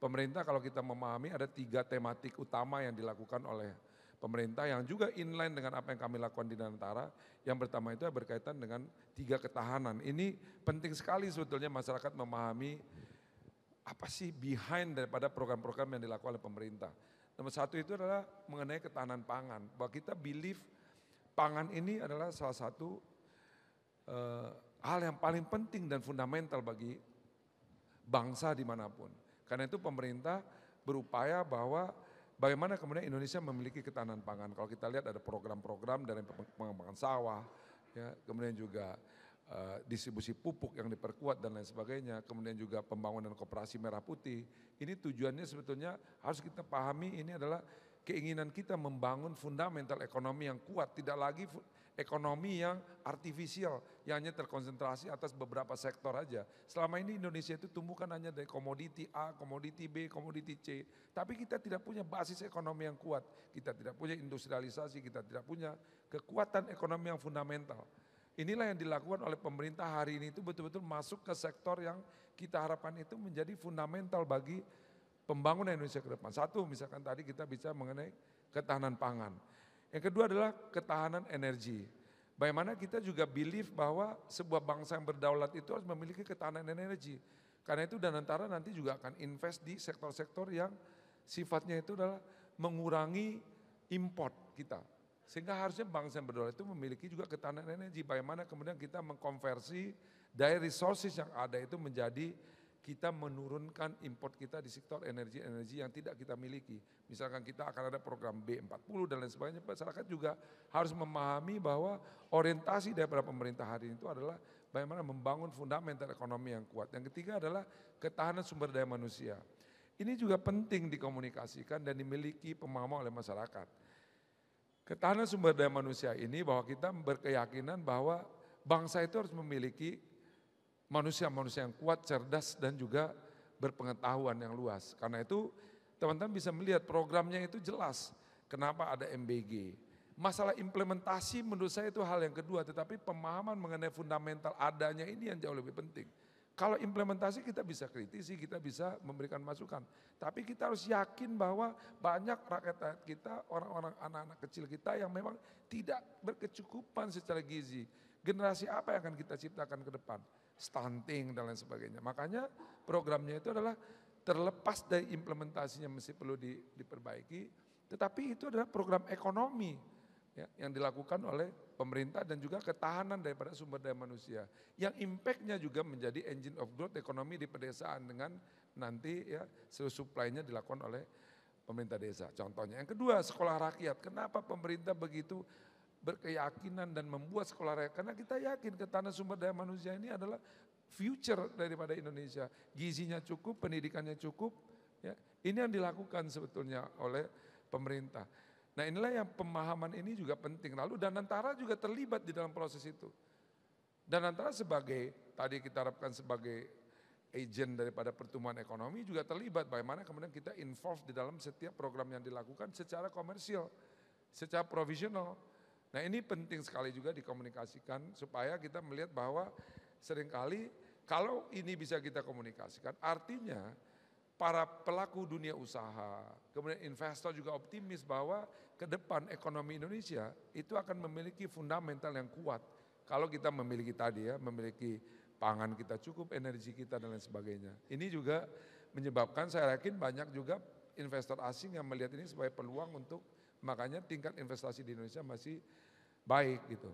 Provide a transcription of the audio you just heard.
pemerintah kalau kita memahami ada 3 tematik utama yang dilakukan oleh pemerintah yang juga inline dengan apa yang kami lakukan di Danantara. Yang pertama itu berkaitan dengan 3 ketahanan. Ini penting sekali sebetulnya masyarakat memahami apa sih behind daripada program-program yang dilakukan oleh pemerintah. Nomor 1 itu adalah mengenai ketahanan pangan. Bahwa kita believe pangan ini adalah salah satu hal yang paling penting dan fundamental bagi bangsa dimanapun. Karena itu pemerintah berupaya bahwa bagaimana kemudian Indonesia memiliki ketahanan pangan. Kalau kita lihat ada program-program dari pengembangan sawah, ya, kemudian juga distribusi pupuk yang diperkuat dan lain sebagainya, kemudian juga pembangunan koperasi merah putih. Ini tujuannya sebetulnya harus kita pahami, ini adalah keinginan kita membangun fundamental ekonomi yang kuat, tidak lagi ekonomi yang artifisial, yang hanya terkonsentrasi atas beberapa sektor aja. Selama ini Indonesia itu tumbuh kan hanya dari komoditi A, komoditi B, komoditi C. Tapi kita tidak punya basis ekonomi yang kuat, kita tidak punya industrialisasi, kita tidak punya kekuatan ekonomi yang fundamental. Inilah yang dilakukan oleh pemerintah hari ini itu betul-betul masuk ke sektor yang kita harapkan itu menjadi fundamental bagi pembangunan Indonesia ke depan. 1 misalkan tadi kita bicara mengenai ketahanan pangan. Yang kedua adalah ketahanan energi. Bagaimana kita juga believe bahwa sebuah bangsa yang berdaulat itu harus memiliki ketahanan energi. Karena itu Danantara nanti juga akan invest di sektor-sektor yang sifatnya itu adalah mengurangi import kita. Sehingga harusnya bangsa yang berdaulat itu memiliki juga ketahanan energi. Bagaimana kemudian kita mengkonversi dari resources yang ada itu menjadi kita menurunkan import kita di sektor energi-energi yang tidak kita miliki. Misalkan kita akan ada program B40 dan lain sebagainya, masyarakat juga harus memahami bahwa orientasi daripada pemerintah hari ini itu adalah bagaimana membangun fundamental ekonomi yang kuat. Yang ketiga adalah ketahanan sumber daya manusia. Ini juga penting dikomunikasikan dan dimiliki pemahaman oleh masyarakat. Ketahanan sumber daya manusia ini bahwa kita berkeyakinan bahwa bangsa itu harus memiliki manusia-manusia yang kuat, cerdas dan juga berpengetahuan yang luas. Karena itu teman-teman bisa melihat programnya itu jelas. Kenapa ada MBG. Masalah implementasi menurut saya itu hal yang kedua, tetapi pemahaman mengenai fundamental adanya ini yang jauh lebih penting. Kalau implementasi kita bisa kritisi, kita bisa memberikan masukan. Tapi kita harus yakin bahwa banyak rakyat kita, orang-orang anak-anak kecil kita yang memang tidak berkecukupan secara gizi. Generasi apa yang akan kita ciptakan ke depan? Stunting dan lain sebagainya. Makanya programnya itu adalah terlepas dari implementasinya mesti perlu diperbaiki, tetapi itu adalah program ekonomi ya, yang dilakukan oleh pemerintah dan juga ketahanan daripada sumber daya manusia. Yang impactnya juga menjadi engine of growth ekonomi di pedesaan dengan nanti ya seluruh supply-nya dilakukan oleh pemerintah desa. Contohnya yang kedua sekolah rakyat. Kenapa pemerintah begitu berkeyakinan dan membuat sekolah rakyat? Karena kita yakin ketahanan sumber daya manusia ini adalah future daripada Indonesia. Gizinya cukup, pendidikannya cukup. Ya. Ini yang dilakukan sebetulnya oleh pemerintah. Nah inilah yang pemahaman ini juga penting. Lalu Danantara juga terlibat di dalam proses itu. Danantara sebagai, tadi kita harapkan sebagai agent daripada pertumbuhan ekonomi juga terlibat. Bagaimana kemudian kita involve di dalam setiap program yang dilakukan secara komersial, secara provisional. Nah ini penting sekali juga dikomunikasikan supaya kita melihat bahwa seringkali kalau ini bisa kita komunikasikan artinya para pelaku dunia usaha, kemudian investor juga optimis bahwa ke depan ekonomi Indonesia itu akan memiliki fundamental yang kuat. Kalau kita memiliki tadi ya, memiliki pangan kita cukup, energi kita dan lain sebagainya. Ini juga menyebabkan saya yakin banyak juga investor asing yang melihat ini sebagai peluang untuk makanya tingkat investasi di Indonesia masih baik gitu.